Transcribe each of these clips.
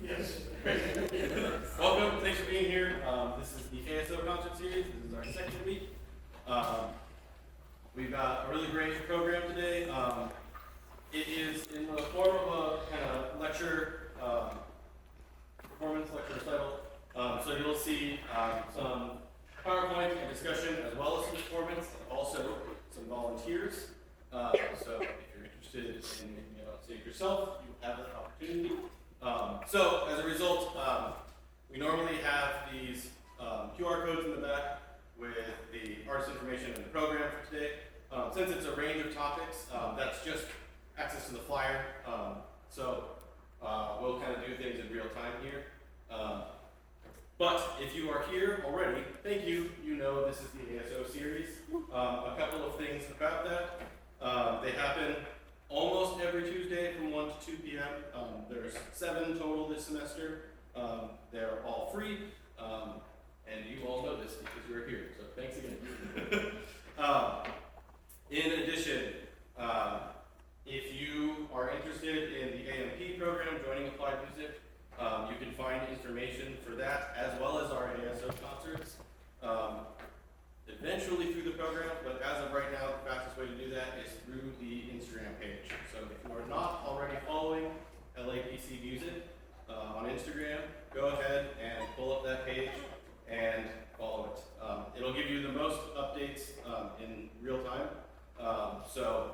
Yes. Welcome. Thanks for being here. This is the ASO concert series. This is our second week. We've got a really great program today. It is in the form of a kind of lecture, performance lecture recital. So you'll see some PowerPoint and discussion as well as some performance, and also some volunteers. So if you're interested in seeing yourself, you have that opportunity. So as a result, we normally have these QR codes in the back with the artist information and the program for today. Since it's a range of topics, that's just access to the flyer. So we'll kind of do things in real time here. But if you are here already, thank you. You know this is the ASO series. A couple of things about that. They happen almost every Tuesday from 1 to 2 p.m. There's 7 total this semester. They're all free. And you all know this because you're here. So thanks again. In addition, if you are interested in the AMP program, joining Applied Music, you can find information for that as well as our ASO concerts eventually through the program, but as of right now, the fastest way to do that is through the Instagram page. So if you are not already following LAPC Music on Instagram, go ahead and pull up that page and follow it. It'll give you the most updates in real time. So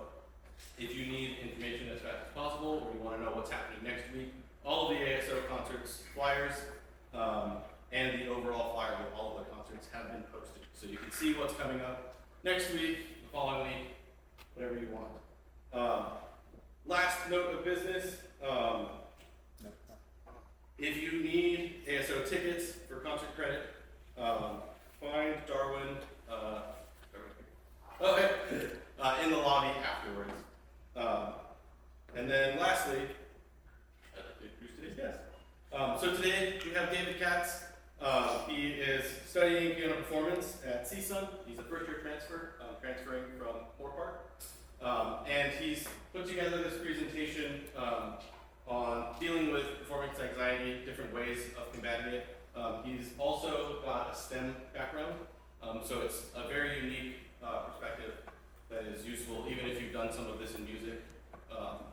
if you need information as fast as possible, or you want to know what's happening next week, all of the ASO concerts flyers and the overall flyer with all of the concerts have been posted. So you can see what's coming up next week, the following week, whatever you want. Last note of business, if you need ASO tickets for concert credit, find Darwin in the lobby afterwards. And then lastly, who's today's guest? So today we have David Katz. He is studying piano performance at CSUN. He's a first-year transfer, transferring from Moore Park. And he's put together this presentation on dealing with performance anxiety, different ways of combating it. He's also got a STEM background, so it's a very unique perspective that is useful, even if you've done some of this in music.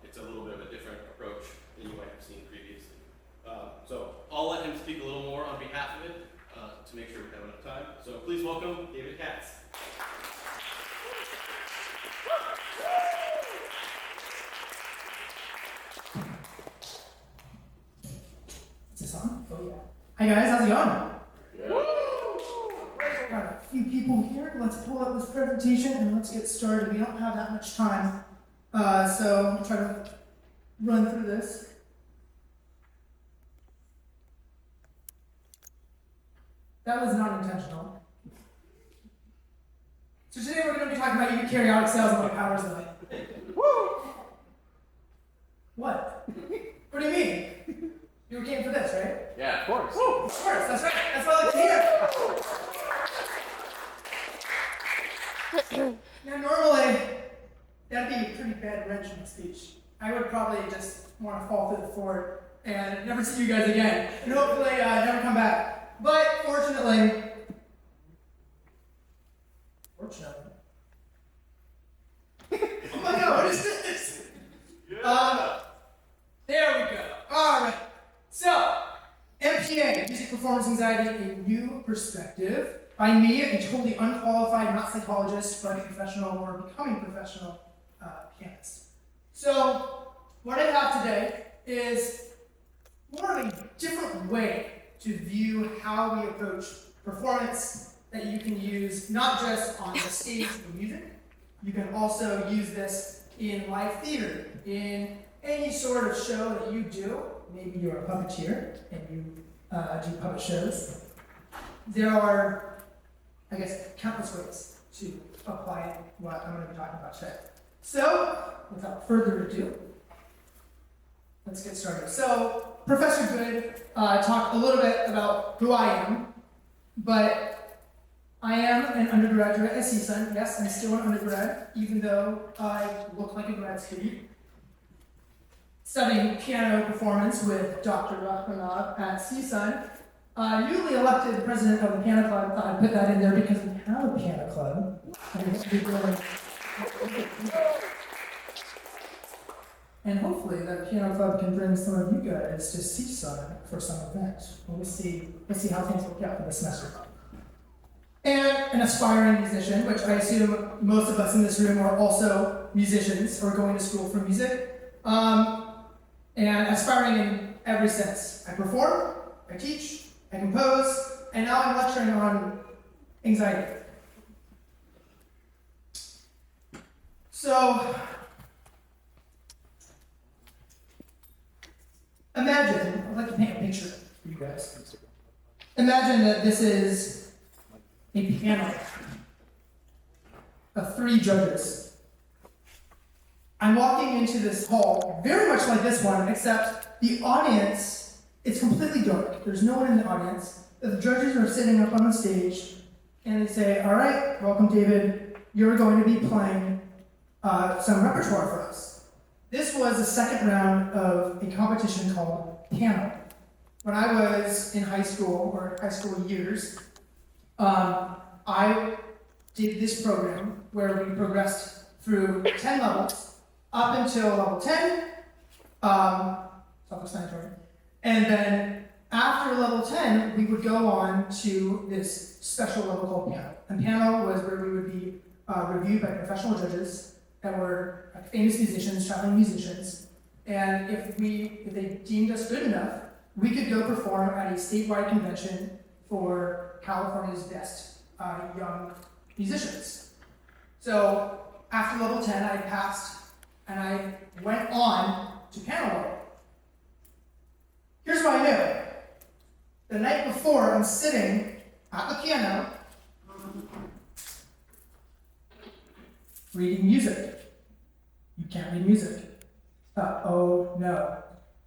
It's a little bit of a different approach than you might have seen previously. So I'll let him speak a little more on behalf of it to make sure we have enough time. So please welcome David Katz. Is this on? Oh yeah. Hi guys, how's it going? Yeah. Got a few people here. Let's pull up this presentation and let's get started. We don't have that much time. So I'll try to run through this. That was not intentional. So today we're going to be talking about eukaryotic cells and what powers them. Woo! What? What do you mean? You came for this, right? Yeah, of course. Woo! Of course, that's right. That's what I like to hear. Now normally, that'd be a pretty bad wrench in the speech. I would probably just want to fall through the floor and never see you guys again. And hopefully never come back. But fortunately, oh my god, what is this? Yeah. There we go. Alright. So, MPA, Music Performance Anxiety, a New Perspective, by me, a totally unqualified, not psychologist, but professional or becoming professional pianist. So, what I have today is more of a different way to view how we approach performance that you can use not just on the stage for music, you can also use this in live theater, in any sort of show that you do. Maybe you're a puppeteer and you do puppet shows. There are, I guess, countless ways to apply what I'm going to be talking about today. So, without further ado, let's get started. So, Professor Good talked a little bit about who I am, but I am an undergraduate at CSUN. Yes, I'm still an undergrad, even though I look like a grad student. studying piano performance with Dr. Rachmaninoff at CSUN. Newly elected president of the piano club, thought I'd put that in there because we have a piano club. And hopefully that piano club can bring some of you guys to CSUN for some event. We'll see how things work out for the semester. And an aspiring musician, which I assume most of us in this room are also musicians or going to school for music. And aspiring in every sense. I perform, I teach, I compose, and now I'm lecturing on anxiety. So, imagine, I'd like to paint a picture for you guys. Imagine that this is a panel of 3 judges. I'm walking into this hall, very much like this one, except the audience, it's completely dark. There's no one in the audience. The judges are sitting up on the stage, and they say, all right, welcome, David. You're going to be playing some repertoire for us. This was the second round of a competition called Piano. When I was in high school, or high school years, I did this program where we progressed through 10 levels up until level 10, self-explanatory. And then after level 10, we would go on to this special level called piano. And piano was where we would be reviewed by professional judges that were famous musicians, traveling musicians. And if they deemed us good enough, we could go perform at a statewide convention for California's best young musicians. So after level 10, I passed and I went on to piano level. Here's what I knew. The night before, I'm sitting at the piano reading music. You can't read music. Oh no.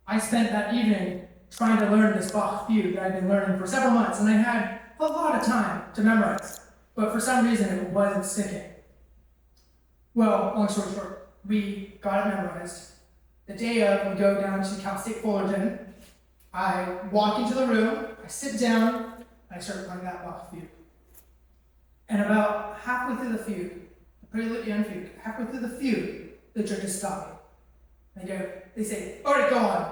I spent that evening trying to learn this Bach fugue that I've been learning for several months, and I had a lot of time to memorize, but for some reason it wasn't sticking. Well, long story short, we got it memorized. The day of, we go down to Cal State Fullerton. I walk into the room, I sit down, and I start playing that Bach fugue. And about halfway through the fugue, the prelude and fugue, halfway through the fugue, the judges stop me. They say, all right, go on.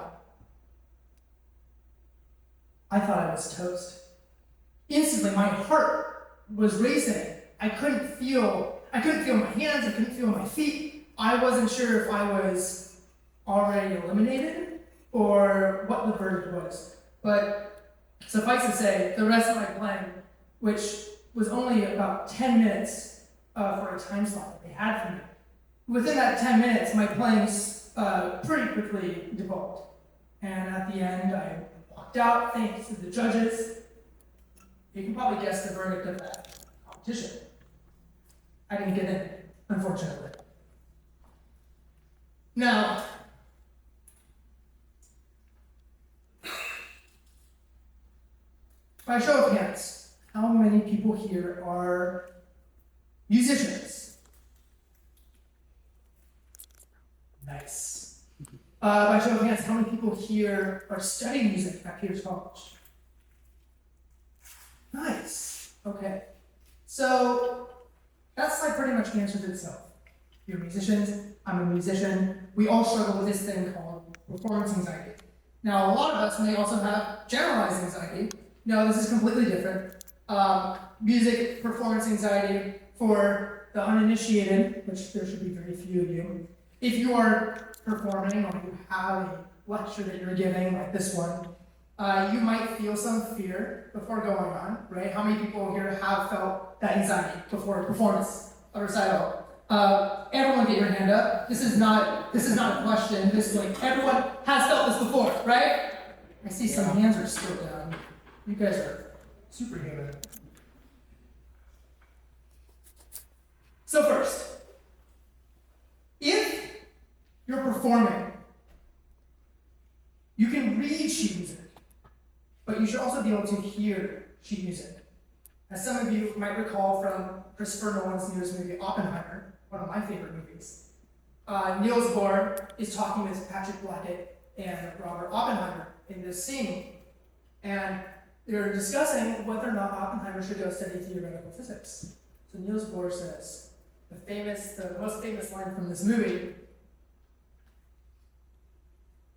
I thought I was toast. Instantly, my heart was racing. I couldn't feel my hands, I couldn't feel my feet. I wasn't sure if I was already eliminated or what the verdict was. But suffice to say, the rest of my playing, which was only about 10 minutes for a time slot that they had for me, within that 10 minutes, my playing pretty quickly devolved. And at the end, I walked out thanks to the judges. You can probably guess the verdict of that competition. I didn't get in, unfortunately. Now, by show of hands, how many people here are musicians? Nice. By show of hands, how many people here are studying music at Peters College? Nice. Okay. So that slide pretty much answers itself. You're musicians, I'm a musician. We all struggle with this thing called performance anxiety. Now, a lot of us may also have generalized anxiety. No, this is completely different. Music performance anxiety for the uninitiated, which there should be very few of you. If you are performing or you have a lecture that you're giving, like this one, you might feel some fear before going on, right? How many people here have felt that anxiety before a performance, a recital? Everyone get your hand up. This is not a question. This is like everyone has felt this before, right? I see some hands are still down. You guys are superhuman. So first, if you're performing, you can read sheet music, but you should also be able to hear sheet music. As some of you might recall from Christopher Nolan's newest movie, Oppenheimer, one of my favorite movies, Niels Bohr is talking with Patrick Blackett and Robert Oppenheimer in this scene, and they're discussing whether or not Oppenheimer should go study theoretical physics. So Niels Bohr says, the most famous line from this movie,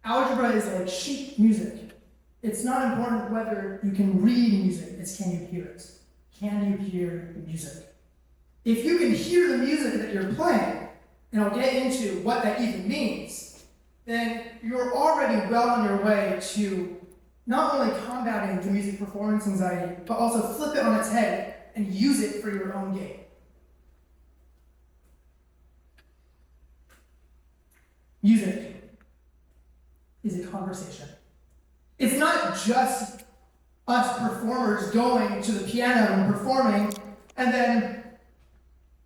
algebra is like sheet music. It's not important whether you can read music, it's can you hear it? Can you hear the music? If you can hear the music that you're playing, and I'll get into what that even means, then you're already well on your way to not only combating the music performance anxiety, but also flip it on its head and use it for your own gain. Music is a conversation. It's not just us performers going to the piano and performing, and then,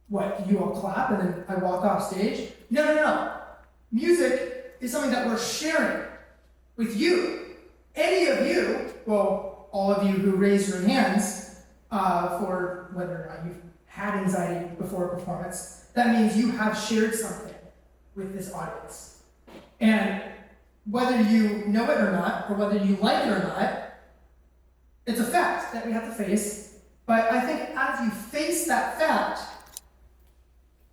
what, you all clap and then I walk off stage? No. Music is something that we're sharing with you. Any of you, well, all of you who raise your hands for whether or not you've had anxiety before a performance, that means you have shared something with this audience. And whether you know it or not, or whether you like it or not, it's a fact that we have to face. But I think as you face that fact,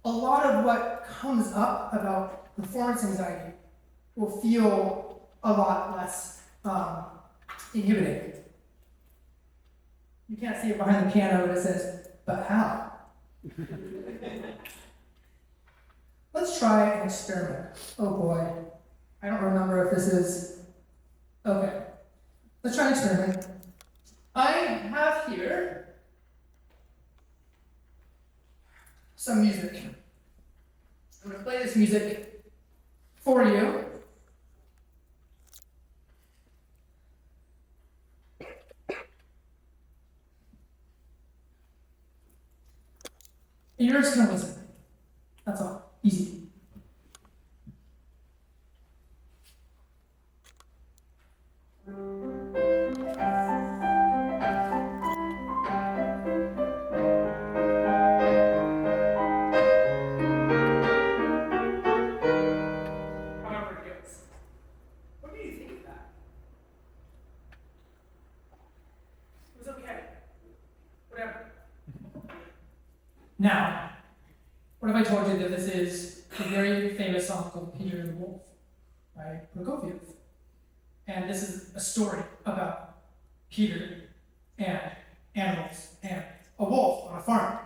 a lot of what comes up about performance anxiety will feel a lot less inhibiting. You can't see it behind the piano, but it says, but how? Let's try an experiment. Oh boy. I don't remember if this is... Okay. Let's try an experiment. I have here some music. I'm going to play this music for you. And you're just going to listen. That's all. Easy. Now, what if I told you that this is a very famous song called Peter and the Wolf by Prokofiev? And this is a story about Peter and animals and a wolf on a farm.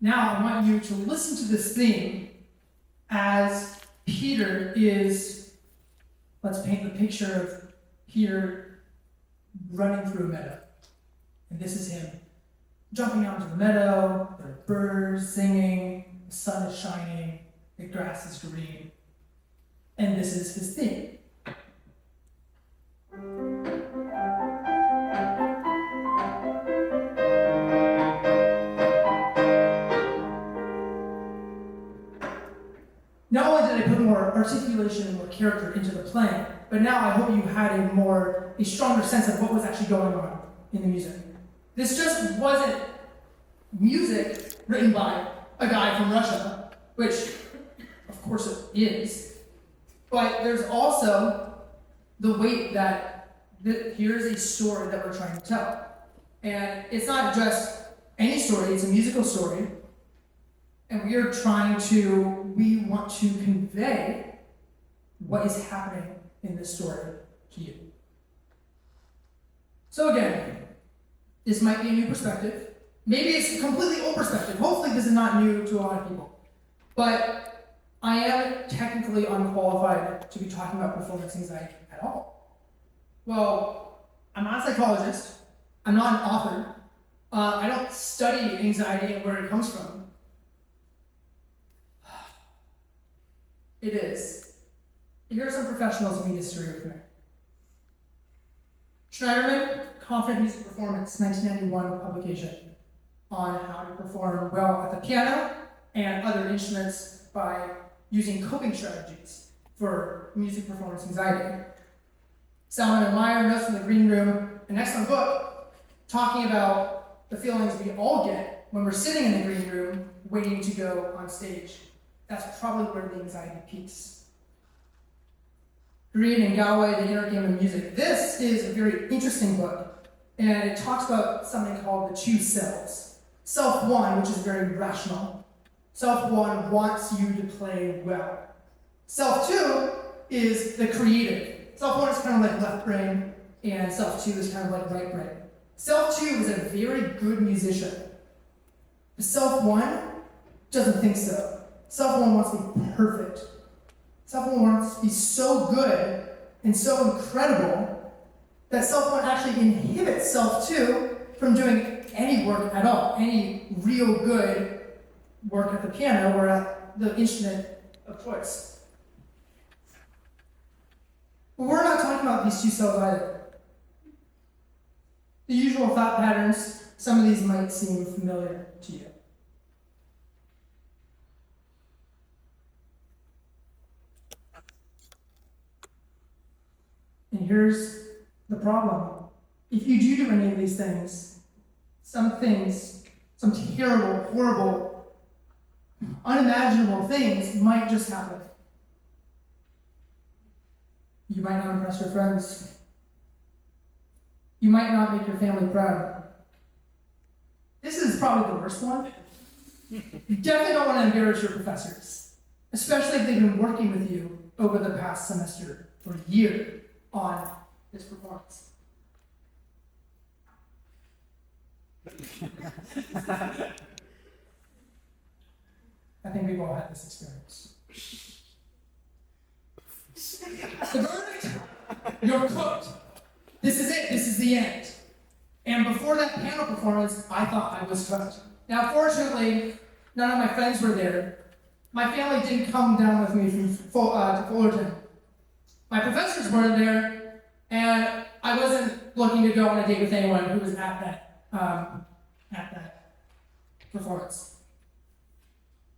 Now I want you to listen to this theme as Peter is, let's paint the picture of Peter running through a meadow. And this is him jumping out into the meadow, there are birds singing, the sun is shining, the grass is green, and this is his theme. Not only did I put more articulation and more character into the playing, but now I hope you had a stronger sense of what was actually going on in the music. This just wasn't music written by a guy from Russia, which of course it is, but there's also the weight that here's a story that we're trying to tell. And it's not just any story, it's a musical story, and we want to convey what is happening in this story to you. So again, this might be a new perspective. Maybe it's a completely old perspective. Hopefully this is not new to a lot of people. But I am technically unqualified to be talking about performance anxiety at all. Well, I'm not a psychologist. I'm not an author. I don't study anxiety and where it comes from. It is. Here are some professionals who made history with me. Schneiderman, Confident Music Performance, 1991 publication on how to perform well at the piano and other instruments by using coping strategies for music performance anxiety. Salmon and Meyer, Notes from the Green Room, an excellent book talking about the feelings we all get when we're sitting in the green room waiting to go on stage. that's probably where the anxiety peaks. Greed and Galway, The Inner Game of Music. This is a very interesting book, and it talks about something called the two selves. Self one, which is very rational. Self one wants you to play well. Self two is the creative. Self one is kind of like left brain, and self two is kind of like right brain. Self two is a very good musician. Self one doesn't think so. Self one wants to be perfect. Self one wants to be so good and so incredible that self one actually inhibits self two from doing any work at all, any real good work at the piano or at the instrument of choice. But we're not talking about these two selves either. The usual thought patterns, some of these might seem familiar to you. And here's the problem. If you do any of these things, some terrible, horrible, unimaginable things might just happen. You might not impress your friends. You might not make your family proud. This is probably the worst one. You definitely don't want to embarrass your professors, especially if they've been working with you over the past semester or year on this performance. I think we've all had this experience. The verdict? You're cooked. This is it. This is the end. And before that piano performance, I thought I was cooked. Now, fortunately, none of my friends were there. My family didn't come down with me to Fullerton. My professors weren't there, and I wasn't looking to go on a date with anyone who was at that performance.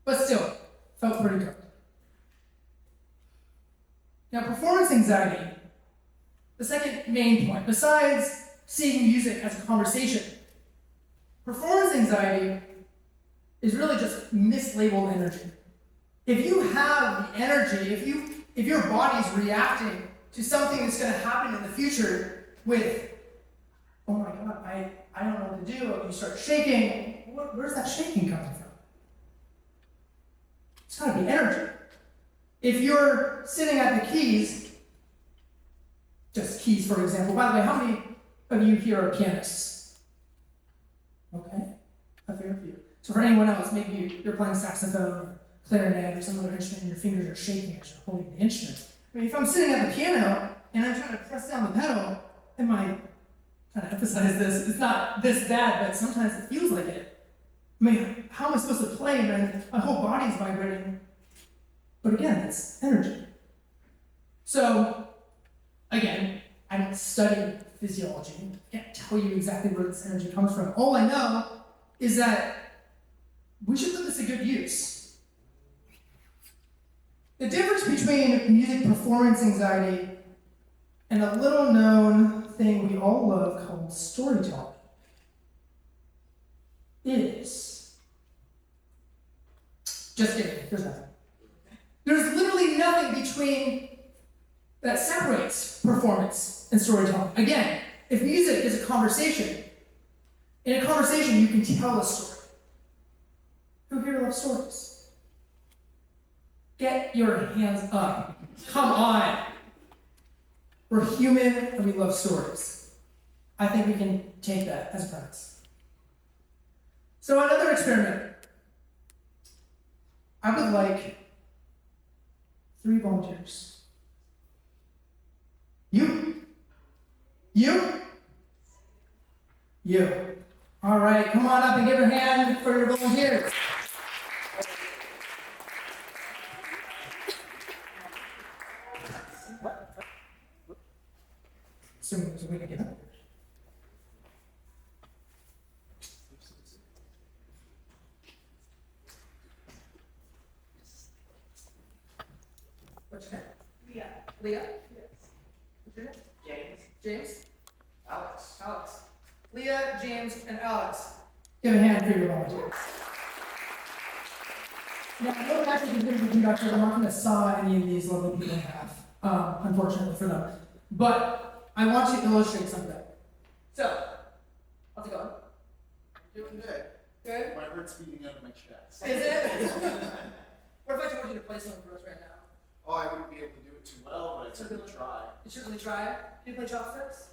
But still, felt pretty good. Now, performance anxiety, the second main point, besides seeing music as a conversation, performance anxiety is really just mislabeled energy. If you have the energy, if your body's reacting to something that's going to happen in the future with, oh my God, I don't know what to do, you start shaking, where's that shaking coming from? It's got to be energy. If you're sitting at the keys, just keys for example, by the way, how many of you here are pianists? Okay, a fair few. So for anyone else, maybe you're playing saxophone or clarinet or some other instrument and your fingers are shaking as you're holding the instrument. I mean, if I'm sitting at the piano and I'm trying to press down the pedal, and trying to emphasize this, it's not this bad, but sometimes it feels like it. I mean, how am I supposed to play when my whole body's vibrating? But again, that's energy. So, again, I don't study physiology. I can't tell you exactly where this energy comes from. All I know is that we should put this to good use. The difference between music performance anxiety and a little known thing we all love called storytelling is, just kidding, there's nothing. There's literally nothing between that separates performance and storytelling. Again, if music is a conversation, in a conversation you can tell a story. Who here loves stories? Get your hands up. Come on. We're human and we love stories. I think we can take that as a premise. So another experiment. I would like 3 volunteers. You. All right, come on up and give a hand for your volunteers. Assuming there's a way to get up. What's your name? Leah? Yes. What's your name? James? Alex. Leah, James, and Alex. Give a hand for your volunteers. Now, I don't actually consider the conductor. I'm not going to saw any of these lovely people in half, unfortunately for them. But I want to illustrate something. So, how's it going? Doing good. Good? My heart's beating out of my chest. Is it? What if I told you to play something for us right now? Oh, I wouldn't be able to do it too well, but I'd certainly try. You should really try it. Do you play chopsticks?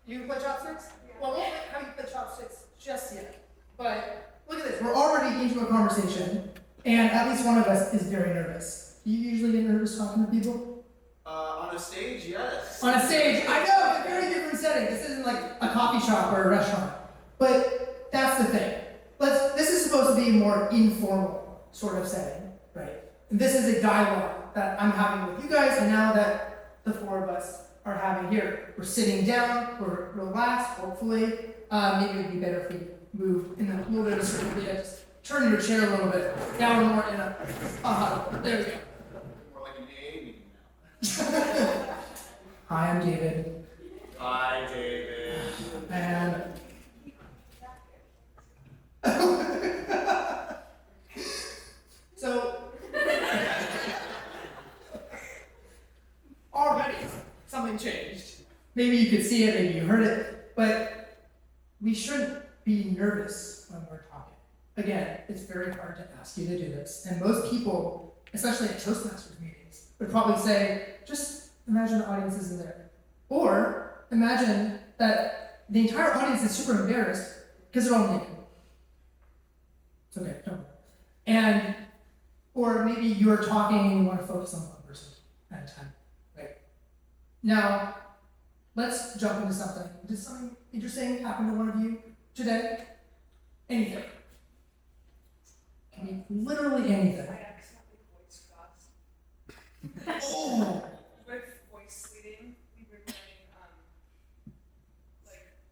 You can play chopsticks? Yeah. Well, I won't have you play chopsticks just yet. But look at this. We're already into a conversation, and at least one of us is very nervous. Do you usually get nervous talking to people? On a stage, yes. On a stage, I know, it's a very different setting. This isn't like a coffee shop or a restaurant. But that's the thing. This is supposed to be a more informal sort of setting, right? And this is a dialogue that I'm having with you guys, and now that the four of us are having here, we're sitting down, we're relaxed, hopefully. Maybe it would be better if we moved in a little bit of a circle. Yeah, just turn your chair a little bit, down more in a huddle. There we go. More like an AA meeting now. Hi, I'm David. Hi, David. And so already something changed. Maybe you could see it, maybe you heard it, but we shouldn't be nervous when we're talking. Again, it's very hard to ask you to do this, and most people, especially at Toastmasters meetings, would probably say, just imagine the audience isn't there. Or imagine that the entire audience is super embarrassed because they're all naked. It's okay, don't worry. And, or maybe you're talking and you want to focus on one person at a time. Right? Now, let's jump into something. Did something interesting happen to one of you today? Anything. Can be literally anything. I accidentally voice crossed. Oh! With voice leading, we were learning, my mind is blanking.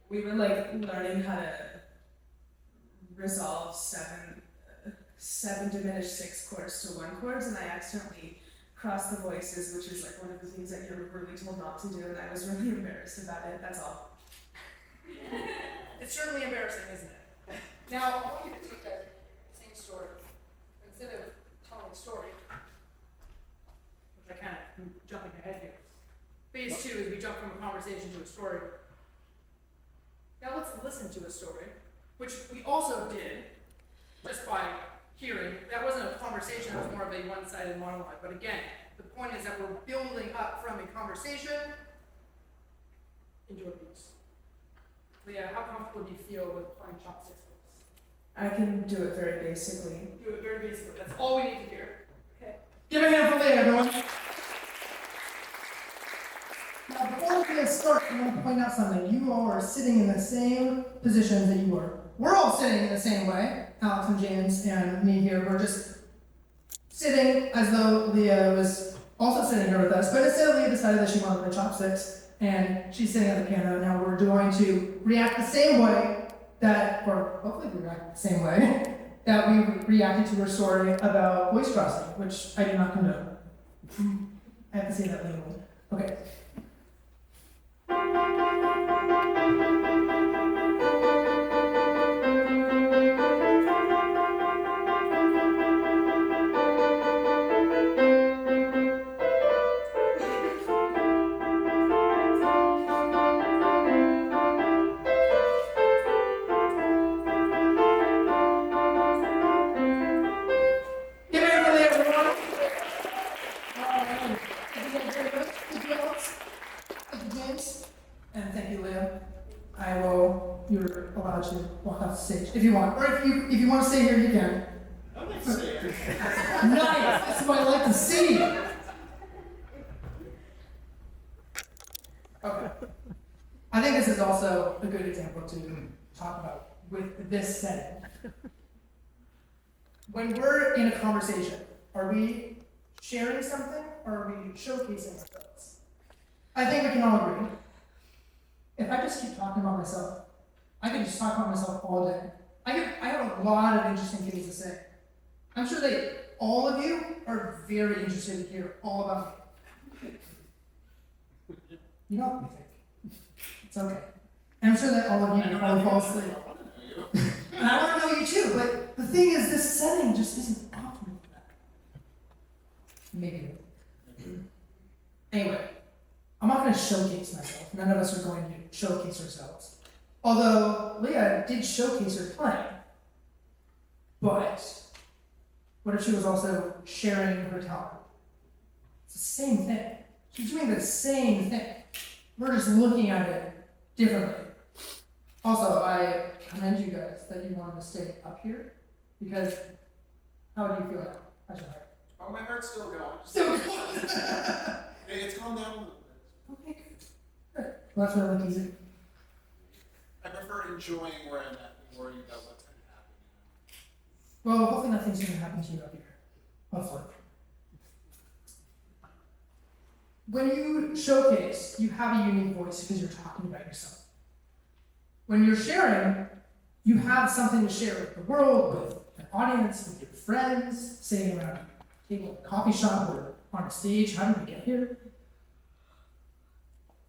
We were learning how to resolve seven diminished six chords to one chords, and I accidentally crossed the voices, which is one of the things that you're really told not to do, and I was really embarrassed about it. That's all. It's certainly embarrassing, isn't it? Now, I want you to take that same story. Instead of telling a story, which I kind of am jumping ahead here. Phase 2 is we jump from a conversation to a story. Now let's listen to a story, which we also did just by hearing. That wasn't a conversation, it was more of a one-sided monologue. But again, the point is that we're building up from a conversation into a piece. Leah, how comfortable do you feel with playing chopsticks? I can do it very basically. Do it very basically. That's all we need to hear. Okay. Give a hand for Leah, everyone. Now, before we start, I want to point out something. You all are sitting in the same positions that you were. We're all sitting in the same way. Alex and James and me here. We're just sitting as though Leah was also sitting here with us. But instead, Leah decided that she wanted the chopsticks, and she's sitting at the piano. Now we're going to react the same way or hopefully react the same way that we reacted to her story about voice crossing, which I do not condone. I have to say that legally. Okay. You're allowed to walk off the stage if you want, or if you want to stay here, you can. I'm not saying. Nice. That's what I like to see. Okay. I think this is also a good example to talk about with this setting. When we're in a conversation, are we sharing something or are we showcasing ourselves? I think we can all agree. If I just keep talking about myself, I could just talk about myself all day. I have a lot of interesting things to say. I'm sure that all of you are very interested to hear all about me. You know what we think. It's okay. And I'm sure that all of you can probably fall asleep. And I want to know you too, but the thing is, this setting just isn't optimal for that. Maybe. Anyway, I'm not going to showcase myself. None of us are going to showcase ourselves. Although Leah did showcase her playing. But what if she was also sharing her talent? It's the same thing. She's doing the same thing. We're just looking at it differently. Also, I commend you guys that you wanted to stay up here, because how do you feel now? How's your heart? Oh, my heart's still going. Still going. Hey, it's calmed down a little bit. Okay, good. Well, that's really easy. I prefer enjoying where I'm at and worrying about what's going to happen. Well, hopefully nothing's going to happen to you up here. Hopefully. When you showcase, you have a unique voice because you're talking about yourself. When you're sharing, you have something to share with the world, with an audience, with your friends, sitting around a table at a coffee shop or on a stage. How did we get here?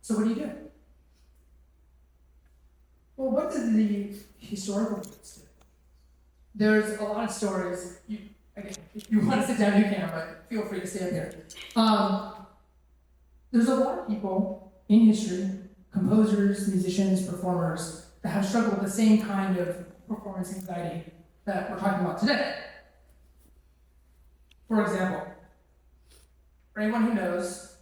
So what do you do? Well, what did the historical books do? There's a lot of stories. Again, if you want to sit down, you can, but feel free to stay up here. There's a lot of people in history, composers, musicians, performers, that have struggled with the same kind of performance anxiety that we're talking about today. For example, for anyone who knows,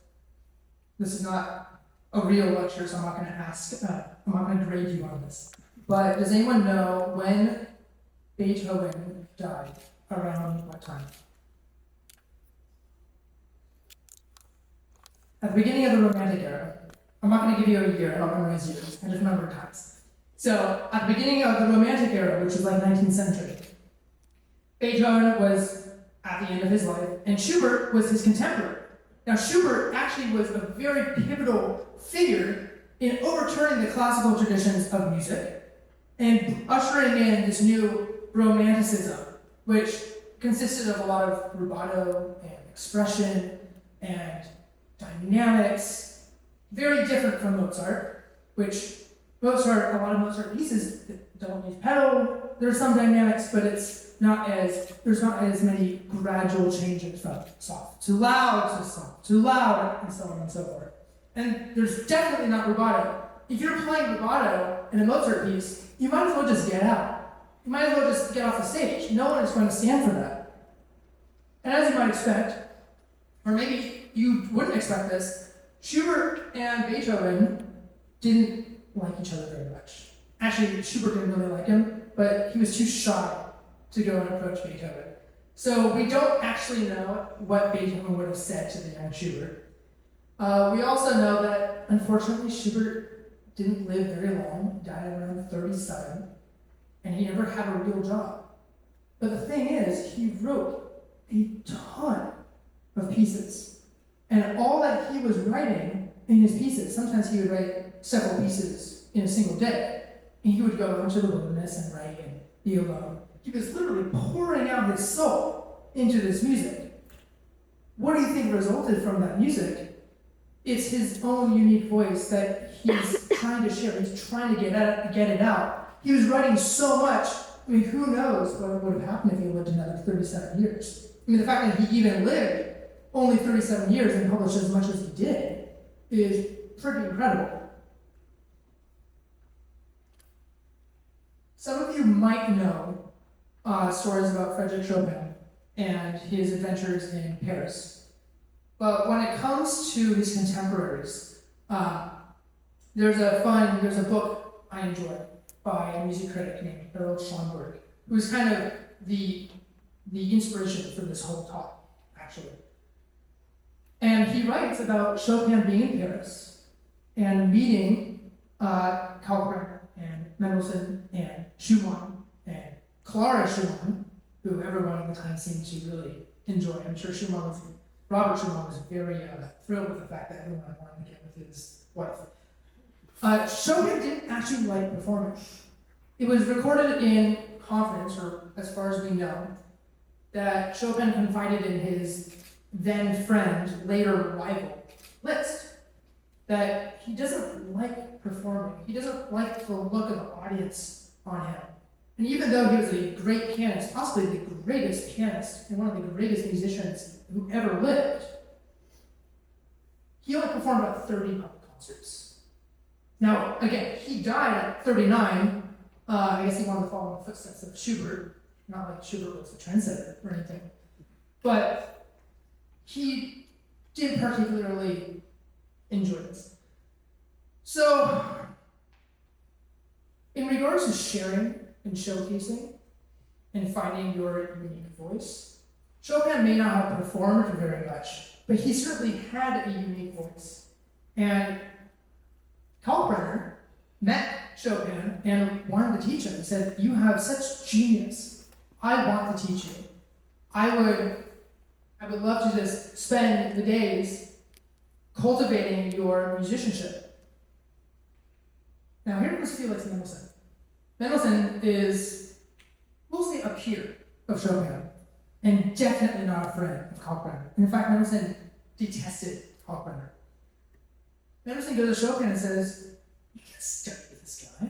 this is not a real lecture, so I'm not going to ask, I'm not going to grade you on this. But does anyone know when Beethoven died? Around what time? At the beginning of the Romantic era. I'm not going to give you a year, I don't memorize years, I just remember times. So, at the beginning of the Romantic era, which was like 19th century, Beethoven was at the end of his life, and Schubert was his contemporary. Now, Schubert actually was a very pivotal figure in overturning the classical traditions of music and ushering in this new Romanticism, which consisted of a lot of rubato and expression and dynamics, very different from Mozart, which a lot of Mozart pieces don't use pedal. There's some dynamics, but there's not as many gradual changes from soft to loud to soft to loud and so on and so forth. And there's definitely not rubato. If you're playing rubato in a Mozart piece, you might as well just get out. You might as well just get off the stage. No one is going to stand for that. And as you might expect, or maybe you wouldn't expect this, Schubert and Beethoven didn't like each other very much. Actually, Schubert didn't really like him, but he was too shy to go and approach Beethoven. So we don't actually know what Beethoven would have said to the young Schubert. We also know that, unfortunately, Schubert didn't live very long. He died around 37, and he never had a real job. But the thing is, he wrote a ton of pieces. And all that he was writing in his pieces, sometimes he would write several pieces in a single day. And he would go into the wilderness and write and be alone. He was literally pouring out his soul into this music. What do you think resulted from that music? It's his own unique voice that he's trying to share. He's trying to get it out. He was writing so much. I mean, who knows what would have happened if he lived another 37 years? I mean, the fact that he even lived only 37 years and published as much as he did is pretty incredible. Some of you might know stories about Frédéric Chopin and his adventures in Paris. But when it comes to his contemporaries, there's a book I enjoy by a music critic named Harold Schomburg, who's kind of the inspiration for this whole talk, actually. And he writes about Chopin being in Paris and meeting Kalkbrenner and Mendelssohn and Schumann and Clara Schumann, who everyone at the time seemed to really enjoy. I'm sure Robert Schumann was very thrilled with the fact that everyone wanted to get with his wife. Chopin didn't actually like performing. It was recorded in confidence, or as far as we know, that Chopin confided in his then friend, later rival, Liszt, that he doesn't like performing. He doesn't like the look of the audience on him. And even though he was a great pianist, possibly the greatest pianist and one of the greatest musicians who ever lived, he only performed about 30 public concerts. Now, again, he died at 39. I guess he wanted to follow in the footsteps of Schubert. Not like Schubert was the trendsetter or anything. But he didn't particularly enjoy this. So, in regards to sharing and showcasing and finding your unique voice, Chopin may not have performed very much, but he certainly had a unique voice. And Kalkbrenner met Chopin and wanted to teach him and said, "You have such genius. I want to teach you. I would love to just spend the days cultivating your musicianship." Now here comes Felix Mendelssohn. Mendelssohn is, we'll say, a peer of Chopin, and definitely not a friend of Kalkbrenner. In fact, Mendelssohn detested Kalkbrenner. Mendelssohn goes to Chopin and says, "You can't study with this guy.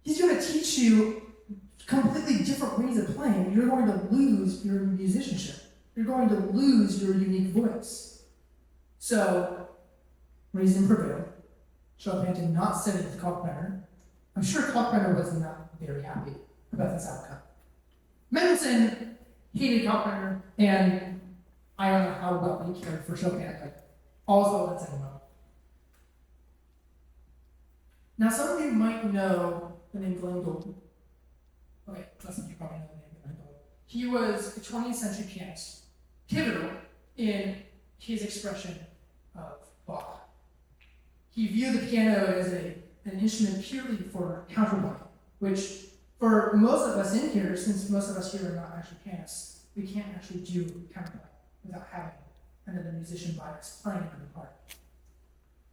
He's going to teach you completely different ways of playing. You're going to lose your musicianship. You're going to lose your unique voice." So, reason prevailed. Chopin did not study with Kalkbrenner. I'm sure Kalkbrenner was not very happy about this outcome. Mendelssohn hated Kalkbrenner, and I don't know how well he cared for Chopin, but all's well that's ending well. Now, some of you might know the name Glenn Gould. Okay, less than you probably know the name Glenn Gould. He was a 20th century pianist, pivotal in his expression of Bach. He viewed the piano as an instrument purely for counterpoint, which for most of us in here, since most of us here are not actually pianists, we can't actually do counterpoint without having another musician by us playing another part.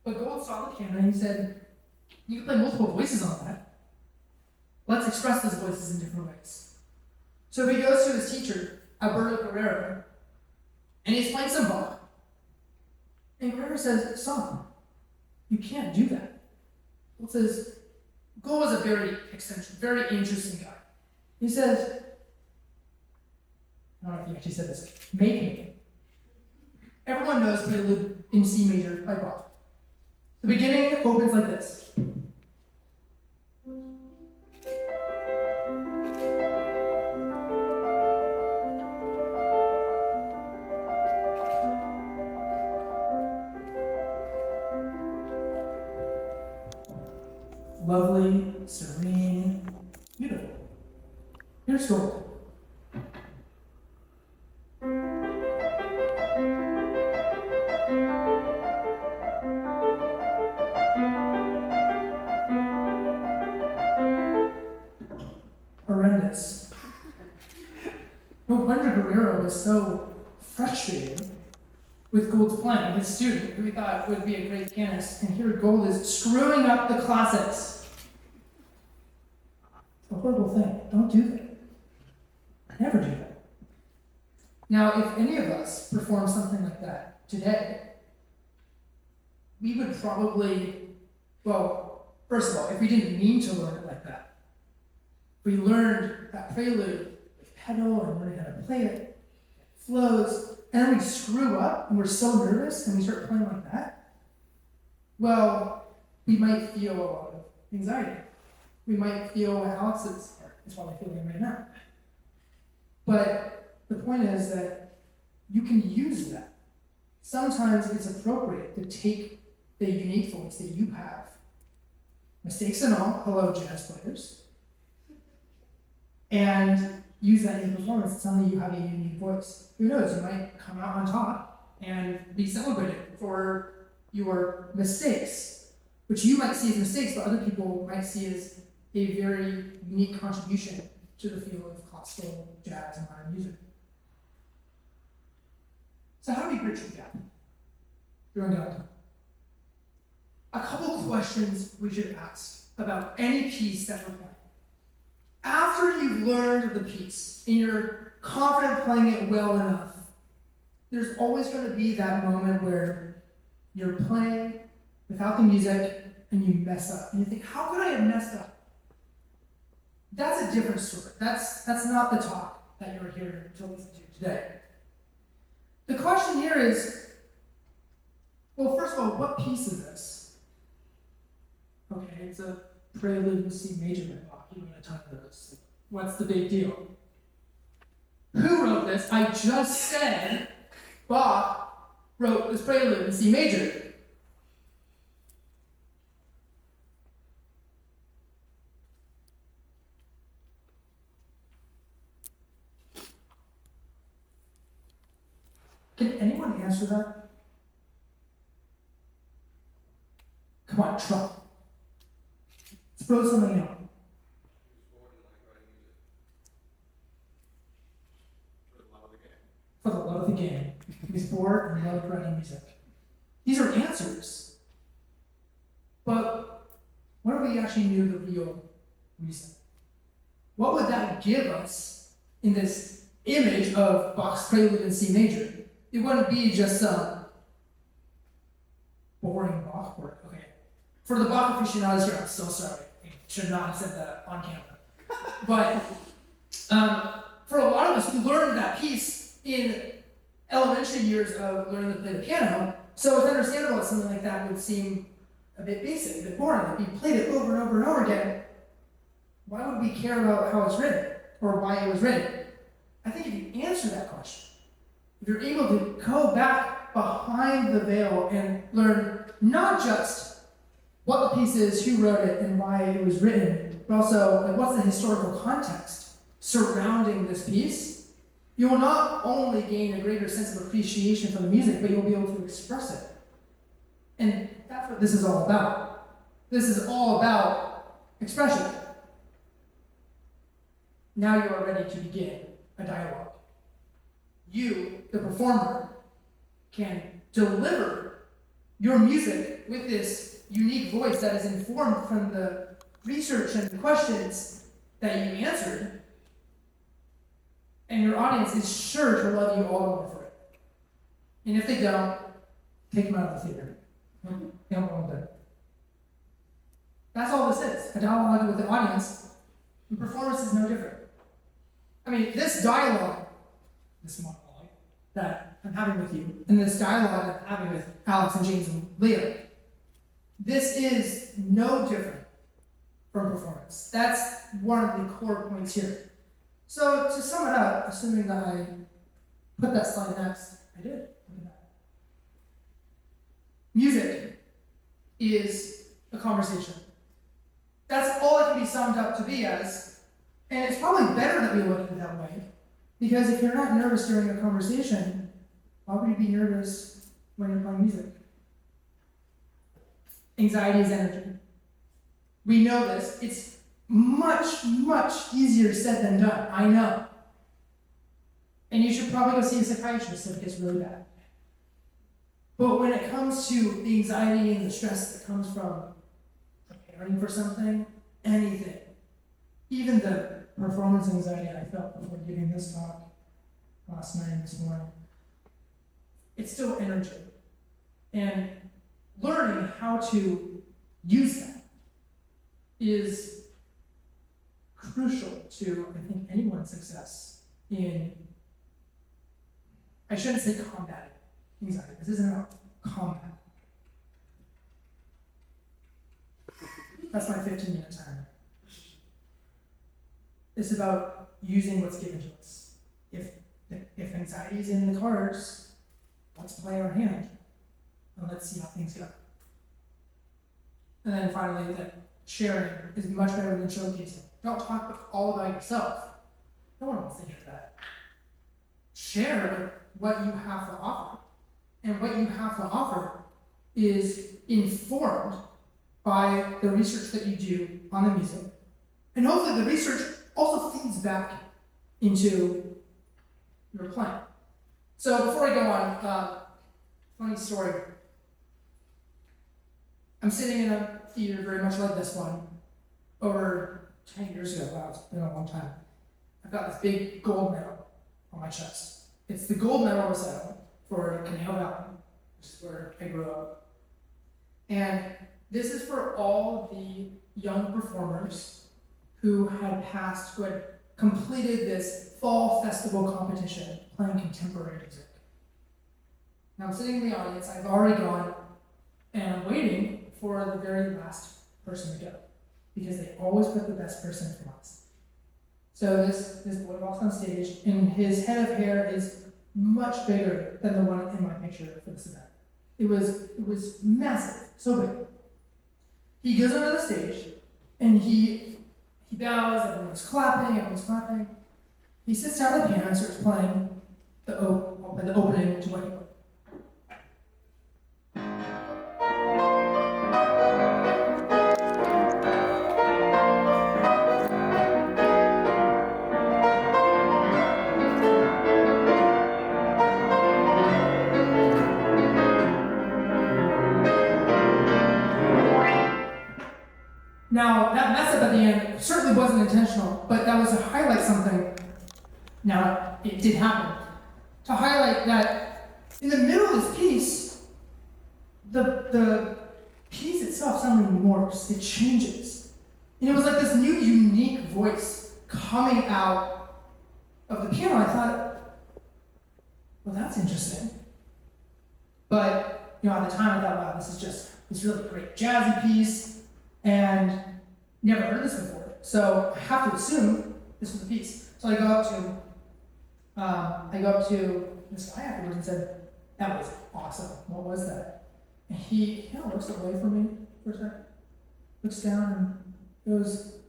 But Gould saw the piano and he said, "You can play multiple voices on that. Let's express those voices in different ways." So he goes to his teacher, Alberto Guerrero, and he's playing some Bach. And Guerrero says, "Son, you can't do that." Gould says, Gould was a very eccentric, very interesting guy. He says, I don't know if he actually said this, make me. Everyone knows Prelude in C major by Bach. The beginning opens like this. Lovely, serene, beautiful. Here's Gould. Horrendous. No wonder Guerrero was so frustrated with Gould's playing, his student, who he thought would be a great pianist, and here Gould is screwing up the classics. It's a horrible thing. Don't do that. Never do that. Now, if any of us perform something like that today, we would probably, well, first of all, if we didn't mean to learn it like that, we learned that prelude with pedal and learning how to play it, it flows, and then we screw up and we're so nervous and we start playing like that, well, we might feel a lot of anxiety. We might feel what Alex is probably feeling right now. But the point is that you can use that. Sometimes it's appropriate to take the unique voice that you have, mistakes and all, hello jazz players, and use that in your performance to tell me you have a unique voice. Who knows, you might come out on top and be celebrated for your mistakes, which you might see as mistakes, but other people might see as a very unique contribution to the field of classical, jazz, and modern music. So how do we bridge the gap during downtime? A couple questions we should ask about any piece that we're playing. After you've learned the piece and you're confident playing it well enough, there's always going to be that moment where you're playing without the music and you mess up. And you think, how could I have messed up? That's a different story. That's not the talk that you're here to listen to today. The question here is, well, first of all, what piece is this? Okay, it's a prelude in C major by Bach. You want to talk about this. What's the big deal? Who wrote this? I just said Bach wrote this prelude in C major. Can anyone answer that? Come on, try. Let's throw something out. For the love of the game. He was bored and loved writing music. These are answers. But what if we actually knew the real reason? What would that give us in this image of Bach's prelude in C major? It wouldn't be just some boring Bach work. Okay. For the Bach aficionados here, I'm so sorry. I should not have said that on camera. But for a lot of us, we learned that piece in elementary years of learning to play the piano. So it's understandable that something like that would seem a bit basic, a bit boring. If we played it over and over and over again, why would we care about how it's written or why it was written? I think if you answer that question, if you're able to go back behind the veil and learn not just what the piece is, who wrote it, and why it was written, but also like, what's the historical context surrounding this piece, you will not only gain a greater sense of appreciation for the music, but you'll be able to express it. And that's what this is all about. This is all about expression. Now you are ready to begin a dialogue. You, the performer, can deliver your music with this unique voice that is informed from the research and the questions that you answered, and your audience is sure to love you all the more for it. And if they don't, take them out of the theater. They don't want them. That's all this is, a dialogue with the audience, and performance is no different. I mean, this dialogue, this monologue that I'm having with you, and this dialogue that I'm having with Alex and James and Leah, this is no different from performance. That's one of the core points here. So to sum it up, assuming that I put that slide next, I did. Look at that. Music is a conversation. That's all it can be summed up to be as, and it's probably better that we look at it that way. Because if you're not nervous during a conversation, why would you be nervous when you're playing music? Anxiety is energy. We know this. It's much, much easier said than done. I know. And you should probably go see a psychiatrist if it gets really bad. But when it comes to the anxiety and the stress that comes from preparing for something, anything, even the performance anxiety I felt before giving this talk last night and this morning, it's still energy. And learning how to use that is crucial to, I think, anyone's success in, I shouldn't say combating anxiety. This isn't about combat. That's my 15-minute timer. It's about using what's given to us. If anxiety is in the cards, let's play our hand and let's see how things go. And then finally, that sharing is much better than showcasing. Don't talk all about yourself. No one wants to hear that. Share what you have to offer. And what you have to offer is informed by the research that you do on the music. And hopefully the research also feeds back into your playing. So before I go on, funny story. I'm sitting in a theater very much like this one over 10 years ago. Wow, it's been a long time. I've got this big gold medal on my chest. It's the gold medal recital for Canal Valley, which is where I grew up. And this is for all the young performers who had completed this fall festival competition playing contemporary music. Now I'm sitting in the audience, I've already gone, and I'm waiting for the very last person to go, because they always put the best person for last. So this boy walks on stage, and his head of hair is much bigger than the one in my picture for this event. It was massive, so big. He goes onto the stage, and he bows, everyone's clapping. He sits down at the piano and starts playing the opening to what he played. Now, that mess up at the end certainly wasn't intentional, but that was to highlight something. Now, it did happen. To highlight that in the middle of this piece, the piece itself suddenly morphs, it changes. And it was like this new, unique voice coming out of the piano. I thought, well, that's interesting. But, at the time I thought, wow, this is just this really great jazzy piece. And never heard this before, so I have to assume this was the piece. So I go up to this guy afterwards and said, "That was awesome. What was that?" And he looks away from me for a second, looks down, and it was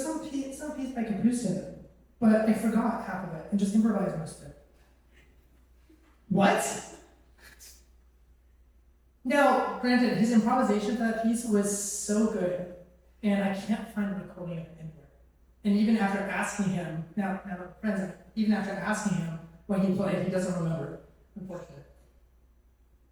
some piece by Capucin, but I forgot half of it and just improvised most of it. What? Now, granted, his improvisation for that piece was so good, and I can't find a recording of it anywhere. And even after asking him, now friends, even after asking him when he played, he doesn't remember, unfortunately.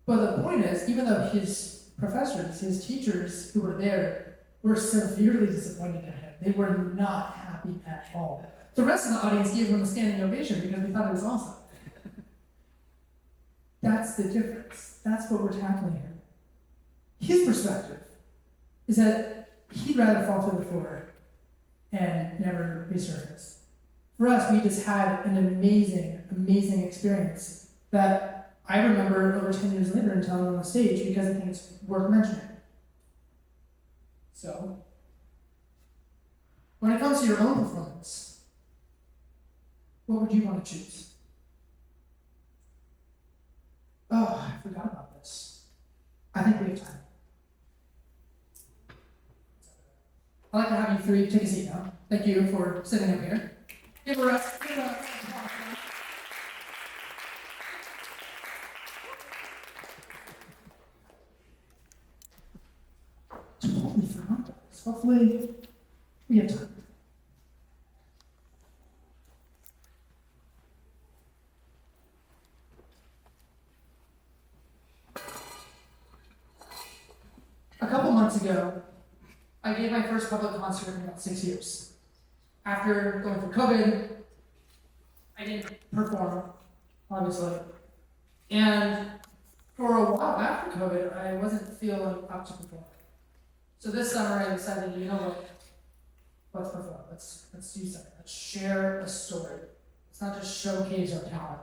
But the point is, even though his professors, his teachers who were there, were severely disappointed in him, they were not happy at all. The rest of the audience gave him a standing ovation because they thought it was awesome. That's the difference. That's what we're tackling here. His perspective is that he'd rather fall to the floor and never resurface. For us, we just had an amazing, amazing experience that I remember over 10 years later and telling on the stage because I think it's worth mentioning. So, when it comes to your own performance, what would you want to choose? Oh, I forgot about this. I think we have time. I'd like to have you three take a seat now. Thank you for sitting up here. Give a totally forgot about this. Hopefully, we have time. A couple months ago, I gave my first public concert in about 6 years. After going through COVID, I didn't perform, obviously. And for a while after COVID, I wasn't feeling up to perform. So this summer I decided, you know what, let's perform, let's do something, let's share a story. Let's not just showcase our talent,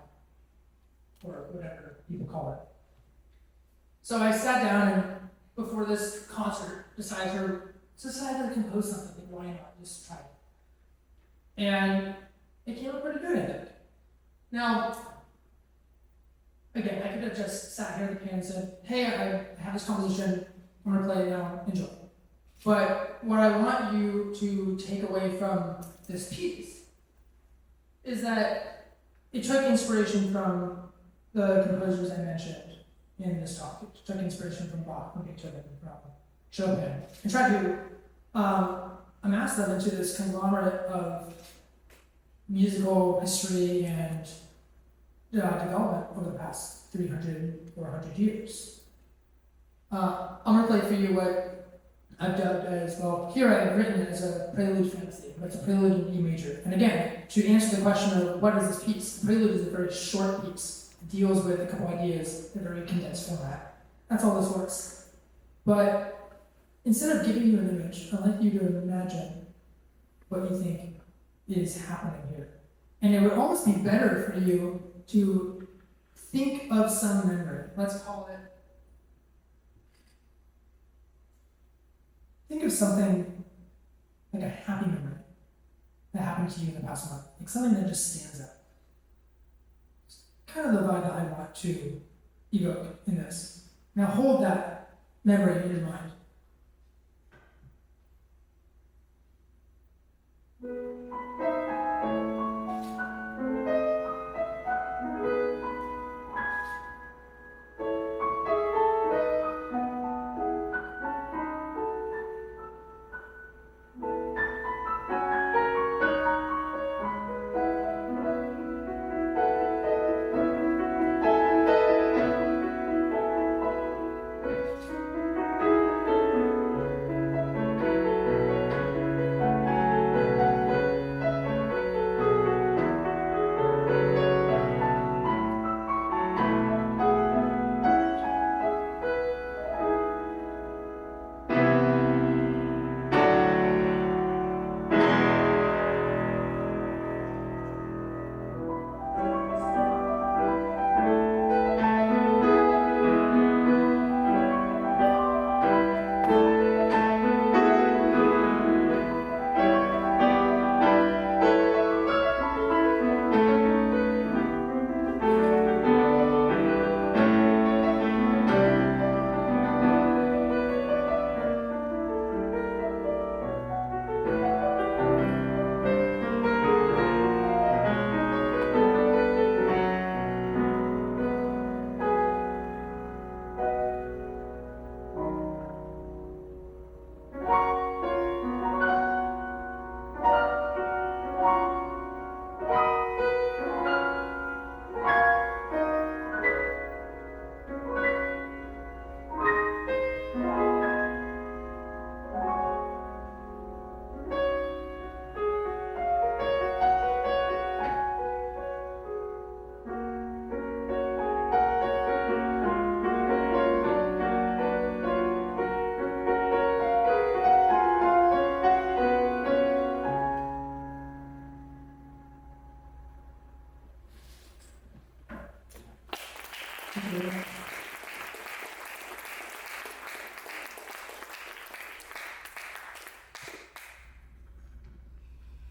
or whatever people call it. So I sat down and before this concert, decided to compose something. Why not? Just try it. And it came out pretty good, I think. Now, again, I could have just sat here at the piano and said, hey, I have this composition, I'm gonna play it now, enjoy. But what I want you to take away from this piece is that it took inspiration from the composers I mentioned in this talk. It took inspiration from Bach, from Beethoven, from Chopin, and tried to amass them into this conglomerate of musical history and development over the past 300 or 100 years. I'm going to play for you what I've dubbed as, well, here I have written it as a prelude fantasy, but it's a prelude in E major. And again, to answer the question of what is this piece, the prelude is a very short piece. It deals with a couple ideas in a very condensed format. That's all this was. But instead of giving you an image, I'd like you to imagine what you think is happening here. And it would almost be better for you to think of some memory. Let's call it, think of something like a happy memory that happened to you in the past month. Like something that just stands out. It's kind of the vibe that I want to evoke in this. Now hold that memory in your mind.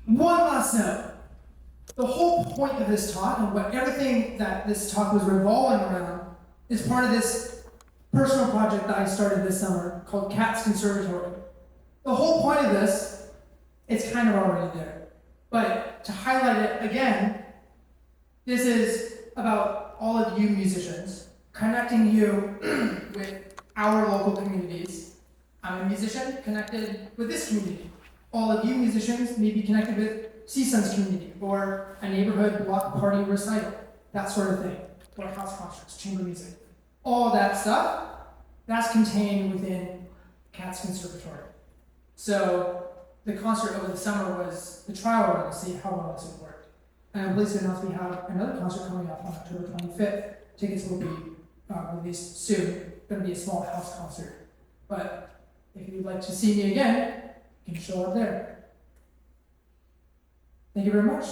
One last note. The whole point of this talk and what everything that this talk was revolving around is part of this personal project that I started this summer called Katz Conservatory. The whole point of this, it's kind of already there. But to highlight it again, this is about all of you musicians, connecting you with our local communities. I'm a musician connected with this community. All of you musicians may be connected with CSUN's community, or a neighborhood block party recital, that sort of thing, or house concerts, chamber music. All that stuff, that's contained within Katz Conservatory. So the concert over the summer was the trial run to see how well this would work. And I'm pleased to announce we have another concert coming up on October 25th. Tickets will be released soon. It's going to be a small house concert. But if you'd like to see me again, you can show up there. Thank you very much.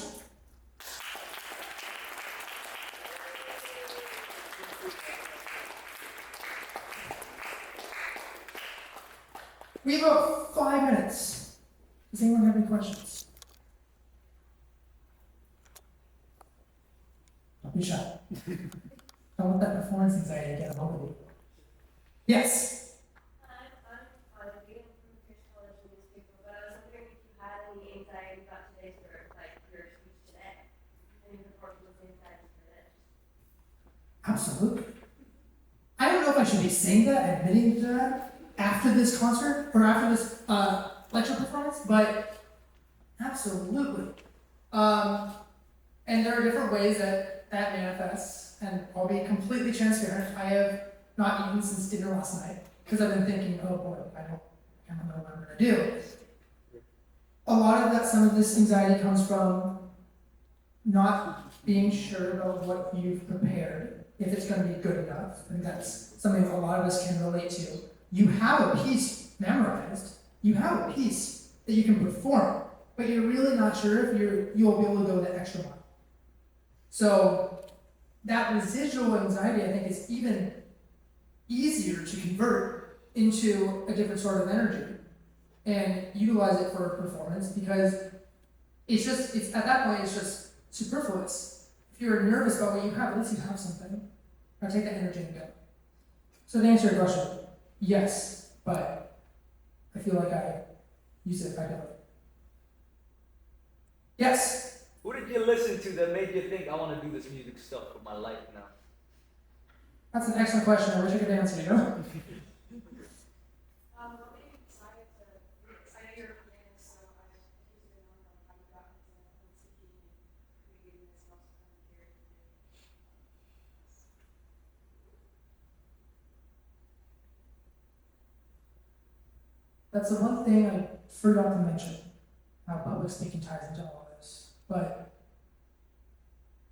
We have about 5 minutes. Does anyone have any questions? Don't be shy. I want that performance anxiety to get a hold of you. Yes? Absolutely. I don't know if I should be saying that, admitting to that, after this concert, or after this lecture performance, but absolutely. And there are different ways that manifests, and I'll be completely transparent. I have not eaten since dinner last night, because I've been thinking, oh boy, I don't know what I'm gonna do. A lot of that, some of this anxiety comes from not being sure about what you've prepared, if it's going to be good enough. I think that's something that a lot of us can relate to. You have a piece memorized, you have a piece that you can perform, but you're really not sure if you'll be able to go the extra mile. So that residual anxiety, I think, is even easier to convert into a different sort of energy and utilize it for performance, because it's at that point, it's just superfluous. If you're nervous about what you have, at least you have something. Now take that energy and go. So to answer your question, yes, but I feel like I use it effectively. Yes? Who did you listen to that made you think I want to do this music stuff for my life now? That's an excellent question. I wish I could answer you. What made you decide to? I know you're a pianist, so I was interested in knowing how you got into speaking and creating this most fun character. That's the one thing I forgot to mention, how public speaking ties into all of this. But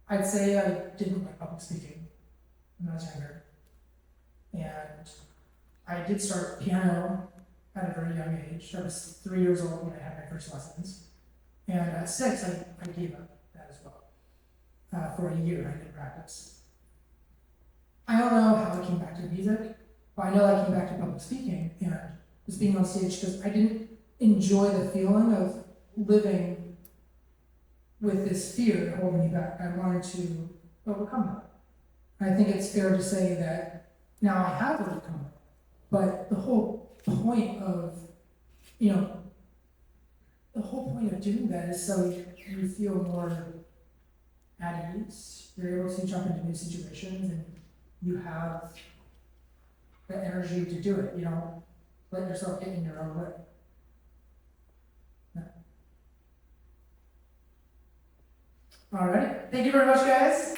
I'd say I didn't like public speaking when I was younger. And I did start piano at a very young age. I was 3 years old when I had my first lessons. And at 6, I gave up that as well. For a year, I didn't practice. I don't know how I came back to music, but I know I came back to public speaking and was being on stage because I didn't enjoy the feeling of living with this fear holding me back. I wanted to overcome that. I think it's fair to say that now I have overcome it, but the whole point of, the whole point of doing that is so you feel more at ease. You're able to jump into new situations and you have the energy to do it. You don't let yourself get in your own way. Yeah. All right. Thank you very much, guys.